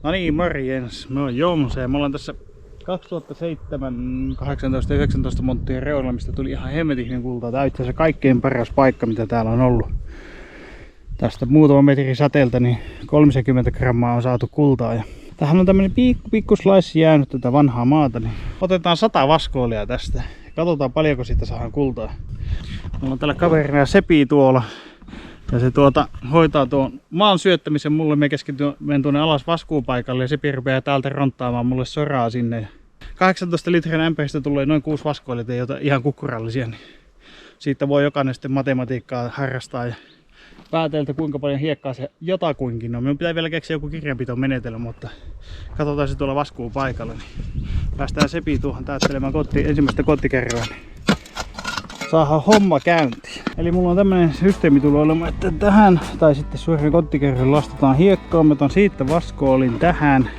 No niin, morjens. Me on Jomse ja me ollaan tässä 2007, 18 ja 19 monttien reunalla, mistä tuli ihan hemmetin kultaa. Tää on itse asiassa kaikkein paras paikka, mitä täällä on ollut. Tästä muutama metri säteeltä niin 30 grammaa on saatu kultaa. Ja tähän on tämmönen pikku slice jäänyt tätä vanhaa maata. Niin otetaan 100 vaskoolia tästä. Katsotaan paljonko siitä saadaan kultaa. Mulla on tällä kaverina Sepi tuolla. Ja se hoitaa tuon maan syöttämisen mulle. Me menen tuonne alas vaskuupaikalle ja Sepi rupeaa täältä ronttaamaan mulle soraa sinne. Ja 18 litran ämpäristä tulee noin 6 vaskoolia, ihan kukkurallisia. Niin siitä voi jokainen sitten matematiikkaa harrastaa ja pääteltä kuinka paljon hiekkaa se jotakuinkin on. Minun pitää vielä keksiä joku kirjanpitomenetelmä, mutta katsotaan se tuolla vaskuupaikalla. Niin päästään Sepi tuohon täyttelemään ensimmäistä kottikerroa. Niin saadaan homma käyntiin. Eli mulla on tämmönen systeemi tullut olemaan, että tähän tai sitten suoraan kottikerroon lastetaan hiekkaa. Mä otan siitä vaskoolin tähän.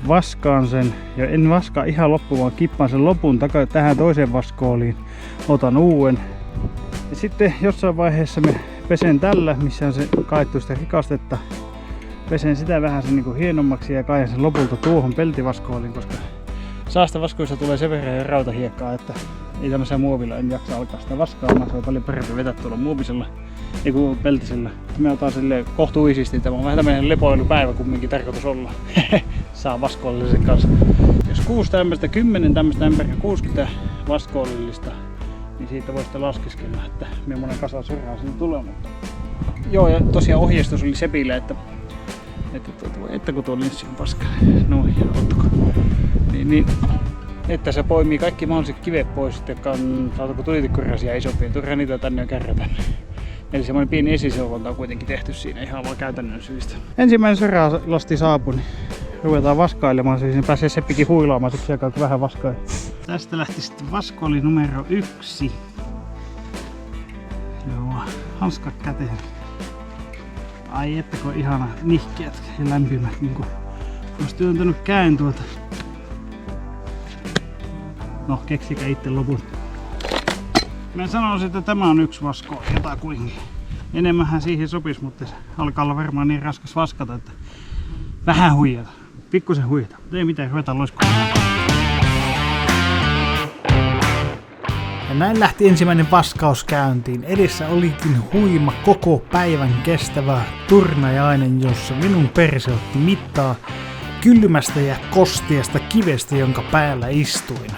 Vaskaan sen ja en vaskaa ihan loppuun, vaan kippaan sen lopun tähän toiseen vaskooliin. Otan uuden. Ja sitten jossain vaiheessa me pesen tällä, missä on se kaettu sitä rikastetta. Pesen sitä vähän sen niin hienommaksi ja kaihan sen lopulta tuohon peltivaskooliin, koska saastavaskoissa tulee sen verran jo rautahiekkaa, että ei tämmöisellä muovilla en jaksa alkaa sitä vaskaamaan. Se on paljon parempi vetää tuolla muovisella, ei kun peltisellä. Me otan silleen kohtuullisesti. Tämä on vähän tämmöinen lepoilupäivä kumminkin tarkoitus olla. Saa vaskoollisen kanssa. Jos 6 tämmöistä, 10 tämmöistä ämpäriä, 60 vaskoollista, niin siitä voi sitten laskeskella, että millainen kasa soraa sinne tulee. Mutta joo, ja tosiaan ohjeistus oli Sepille, että kun tuo linssi on paskainen, noin, ottako. Niin, että se poimii kaikki mahdolliset kivet pois, jotka on saatako tulitikkurasia isompia, turha niitä tänne jo kärrätään. Eli semmoinen pieni esiseulonta on kuitenkin tehty siinä ihan vaan käytännön syistä. Ensimmäinen soralasti saapui, niin ruvetaan vaskailemaan, siis pääsee Seppikin huilaamaan siksi aikaa kun vähän vaskaa. Tästä lähti sitten vaskooli numero 1. Joo, hanskat käteen. Ai ettäkö ihana nihkeät ja lämpimät, niin kuin olisi työntänyt käyn tuolta. No, keksikää itse lopun. Mä sanoisin, että tämä on 1 vaskooli jotakuinkin. Enemmänhän siihen sopisi, mutta se alkaa olla varmaan niin raskas vaskata, että vähän huijata. Pikkusen huijata. Ei mitään, ruvetaan loiskaamaan. Ja näin lähti ensimmäinen vaskaus käyntiin. Edessä olikin huima koko päivän kestävä turnajainen, jossa minun perse otti mittaa kylmästä ja kosteasta kivestä, jonka päällä istuin.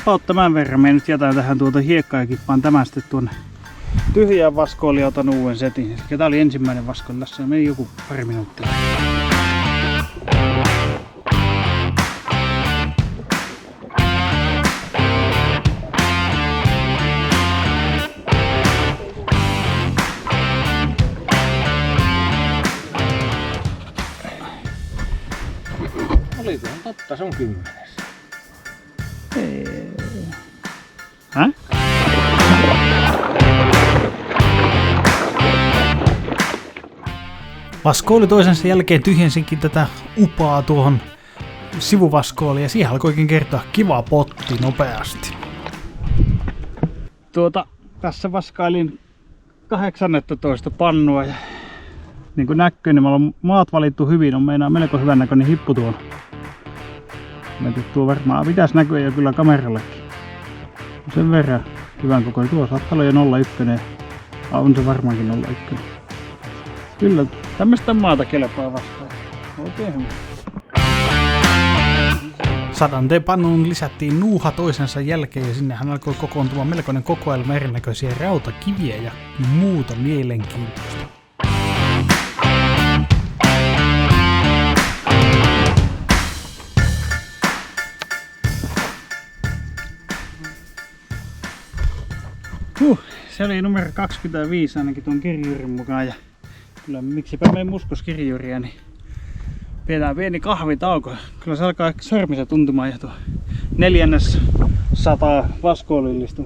About tämän verran me nyt jätän tähän hiekkaa ja kippaan tämän sitten tuonne tyhjään vaskooliin ja otan uuden setin. Tää oli ensimmäinen vaskooli, tässä meni joku pari minuuttia. Olikohan totta, se on 10. Häh? Vaskooli toisensa jälkeen tyhjensinkin tätä upaa tuohon sivuvaskooliin ja siihen alkoikin kertoa kiva potti nopeasti. Tässä vaskailin 18 pannua ja niin kuin näkyy, niin on maat valittu hyvin, on meinaa melko hyvän näköinen hippu tuolla. Tuo varmaan pitäisi näkyä jo kyllä kamerallekin. Sen verran hyvän kokoinen. Tuo saattaa olla jo 0,1. On se varmaankin 0,1. Kyllä tämmöistä maata kelpaa vastaan. Oikein hyvä. 100 pannuun lisättiin nuuha toisensa jälkeen ja sinnehän alkoi kokoontua melkoinen kokoelma erinäköisiä rautakiviä ja muuta mielenkiintoista. Se oli numero 25 ainakin tuon kirjurin mukaan ja kyllä miksipä me muskoskirjuria, niin pidetään pieni kahvitauko. Kyllä se alkaa sormissa tuntumaan ja tuo 400 vaskoolillista.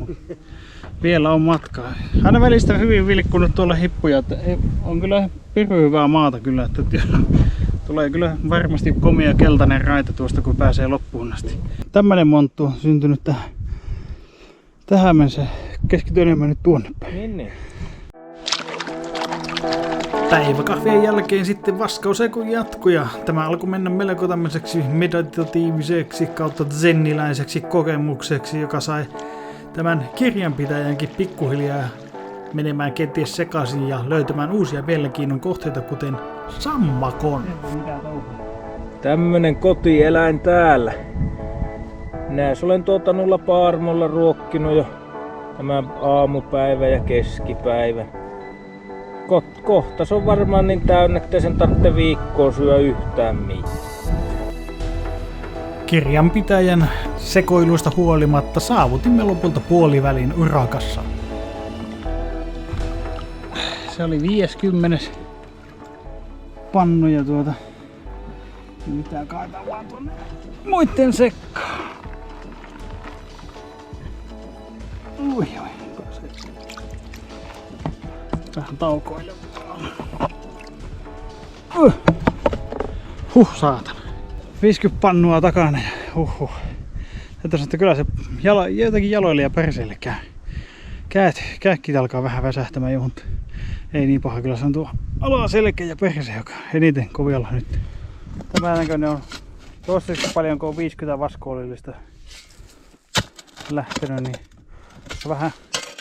Vielä on matkaa. Aina välistä hyvin vilkkunut tuolla hippuja, että on kyllä pirun hyvää maata kyllä, että tulee kyllä varmasti komia keltainen raita tuosta kun pääsee loppuun asti. Tämmönen monttu on syntynyt tähän mennessä keskity enemmän nyt tuonne päin. Niin. Päiväkahvien jälkeen sitten vaskauseku jatkui ja tämä alkoi mennä melko tämmöiseksi meditatiiviseksi kautta zenniläiseksi kokemukseksi, joka sai tämän kirjanpitäjänkin pikkuhiljaa menemään kenties sekaisin ja löytämään uusia mielenkiinnon kohteita, kuten sammakon. Tämmönen kotieläin täällä. Näis olen nulla paarmolla ruokkinut jo tämä aamupäivä ja keskipäivä. Kohta se on varmaan niin täynnä, ettei sen tarvitse viikkoon syö yhtään mitään. Kirjanpitäjän sekoiluista huolimatta saavutimme lopulta puolivälin urakassa. Se oli 50. pannu ja mitä kaitan vaan tuonne muitten sekkaan. Ui. Vähän taukoille. Saatana. 50 pannua takana ja Tätä että kyllä se jotenkin jaloille ja perseille käy. Käkki alkaa vähän väsähtämään jo, mutta ei niin paha. Kyllä se on tuo alaselkä ja perse, joka eniten kovilla nyt. Tämä näköinen on toistaiseksi paljon, kun on 50 vaskoolillista lähtenyt, niin on vähän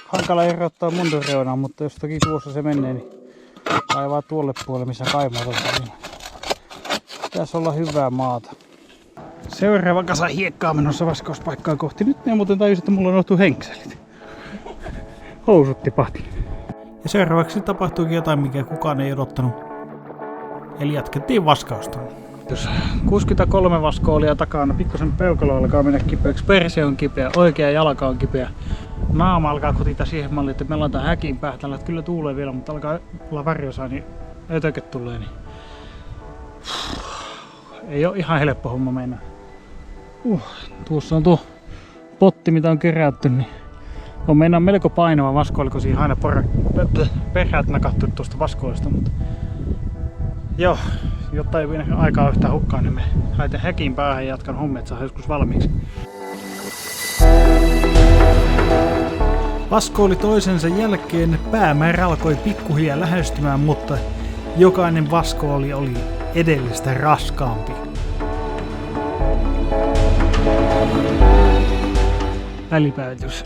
hankala erottaa montun reunaa, mutta jos toki tuossa se menee, niin kaivaa tuolle puolelle, missä kaimaa niin pitäisi olla hyvää maata. Seuraava kasa hiekkaa menossa vaskauspaikkaa kohti. Nyt ne muuten tajusin, että mulla on unohtu henkselit. Housut tipahti. Ja seuraavaksi tapahtuikin jotain, mikä kukaan ei odottanut. Eli jatkettiin vaskausta. Jos 63 vaskoolia takana, pikkusen peukalo alkaa mennä kipeäksi, perse on kipeä, oikea jalka on kipeä. Naama alkaa kutita siihen malliin, että me ollaan tää häkin päähtäällä, että kyllä tuulee vielä, mutta alkaa olla väriosaa, niin ötöket tulee. Niin ei oo ihan helppo homma mennä. Tuossa on tuo potti, mitä on kerätty, niin on mennään melko painava vaskooli, kun siinä aina perät nakattu tuosta vaskoolista, mutta joo, jotta ei mene aikaa yhtään hukkaan, niin me haiten häkin päähän ja jatkan hommet saa joskus valmiiksi. Vaskooli toisensa jälkeen päämäärä alkoi pikkuhiljaa lähestymään, mutta jokainen vaskooli oli edellistä raskaampi. Välipäytys.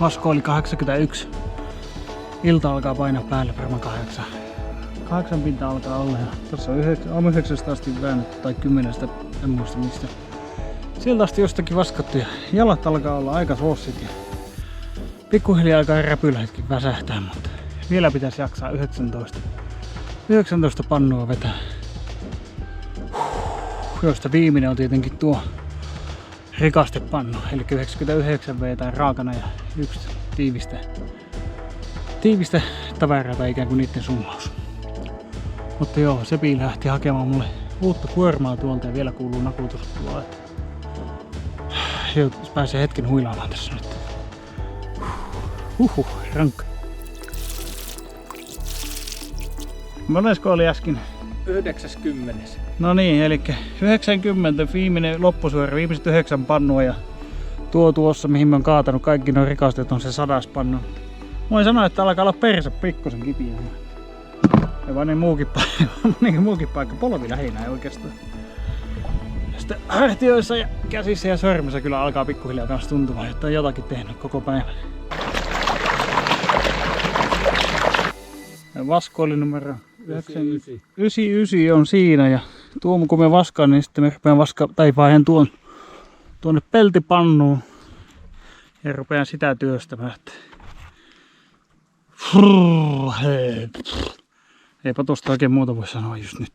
Vaskooli 81. Ilta alkaa painaa päälle varmaan 8. 8 pinta alkaa olla ja tuossa on aamu 9 asti väännetty tai 10, en muista mistä. Sieltä asti jostakin vaskattu ja jalat alkaa olla aika suossit ja pikkuhiljaa alkaa räpylähetkin väsähtää, mutta vielä pitäisi jaksaa 19 pannua vetää. Josta viimeinen on tietenkin tuo rikastepannu, eli 99 vetää raakana ja 1 tiivistä tavaraa tai ikään kuin niiden summaus. Mutta joo, Sepi lähti hakemaan mulle uutta kuormaa tuolta ja vielä kuuluu nakutuspulaa. Pääsee hetken huilaamaan tässä nyt. Rankka. Monesko oli äsken? 90. No niin, eli 90 viimeinen loppusuora, viimeiset 9 pannua ja tuossa mihin mä oon kaatanut kaikki nuo rikasteet on se 100 pannu. Voin sanoa, että alkaa olla perse pikkusen kipiä. Ja vaan niin muukin paikka, polvi lähinnä ei oikeastaan. Ja sitten hartioissa ja käsissä ja sormissa kyllä alkaa pikkuhiljaa kanssa tuntumaan, että on jotakin tehnyt koko päivän. Vaskooli numero 99 on siinä ja tuon kun me vaskaan, niin sitten me rupean vaihan tuonne peltipannuun ja rupean sitä työstämään. Eipä tosta oikein muuta voi sanoa just nyt.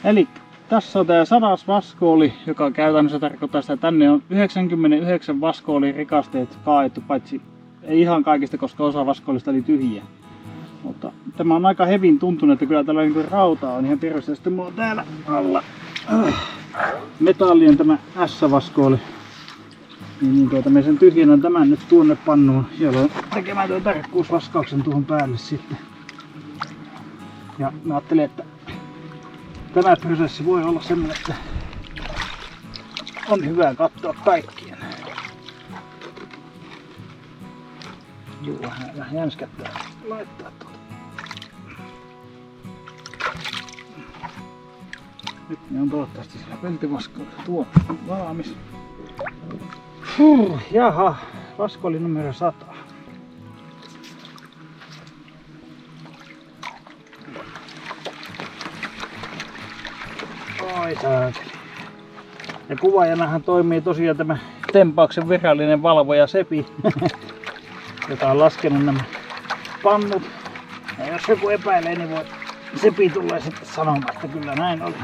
Eli tässä on tää 100 vaskooli, joka käytännössä tarkoittaa sitä, että tänne on 99 vaskoolin rikasteet kaettu, paitsi ei ihan kaikista, koska osa vaskoolista oli tyhjiä. Mutta tämä on aika hevin tuntunut, että kyllä tällä niin rautaa on ihan pirvistä. Sitten mulla on täällä alla metallien tämä S-vaskooli. Niin me sen tyhjennän tämän nyt tuonne pannuun, jolloin tekemään tuon tarkkuusvaskauksen tuohon päälle sitten. Ja mä ajattelin, että tämä prosessi voi olla semmoinen, että on hyvä katsoa kaikkien. Juu, vähän jänskättää laittaa tuota. Nyt ne on toivottavasti siellä peltivaskoilla. Tuo on valmis. Jaha, vaskoli numero 100. Oi saakeli. Ja kuvaajanahan toimii tosiaan tämä tempauksen virallinen valvoja Sepi, joka on laskenut nämä pannut. Ja jos joku epäilee, niin voi Sepi tulee sitten sanomaan, että kyllä näin oli.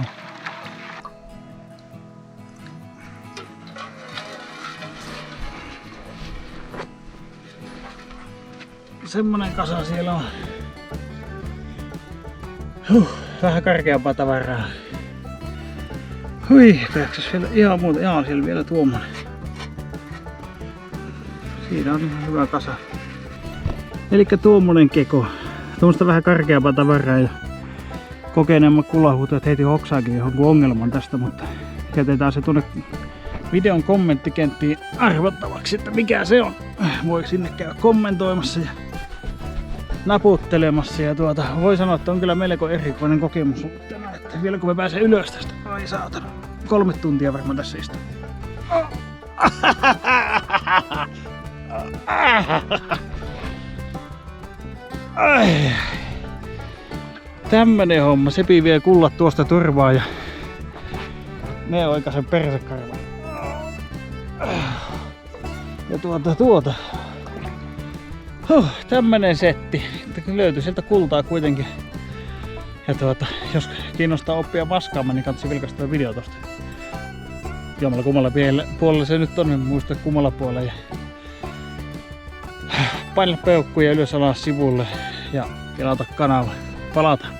Semmonen kasa siellä on. Vähän karkeampaa tavaraa. Hui, pääksäs vielä ihan muuta. Jaa, siellä vielä tuommoinen. Siinä on ihan hyvä kasa. Elikkä tuommoinen keko. Tuommoista vähän karkeampaa tavaraa ja kokeneemmat kulahuutajat heti hoksaakin johonkin ongelman tästä, mutta jätetään se tuonne videon kommenttikenttiin arvottavaksi, että mikä se on. Voi sinne käydä kommentoimassa ja naputtelemassa ja voi sanoa, että on kyllä melko erikoinen kokemus ollut tänään, että vielä kun me pääsee ylös tästä, ai saatana, 3 tuntia varmaan tässä istuu. Tämmönen homma, Sepi vie kullat tuosta turvaa ja ne oikaisen persekarvan. Ja tämmönen setti, että löytyy sieltä kultaa kuitenkin. Ja jos kiinnostaa oppia vaskaamaan, niin kannattaa vilkaista video tosta. Jommalla kummalla puolella se nyt on, en muista kummalla puolella. Ja painella peukkuja ylös alas sivulle ja kelata kanava. Palataan.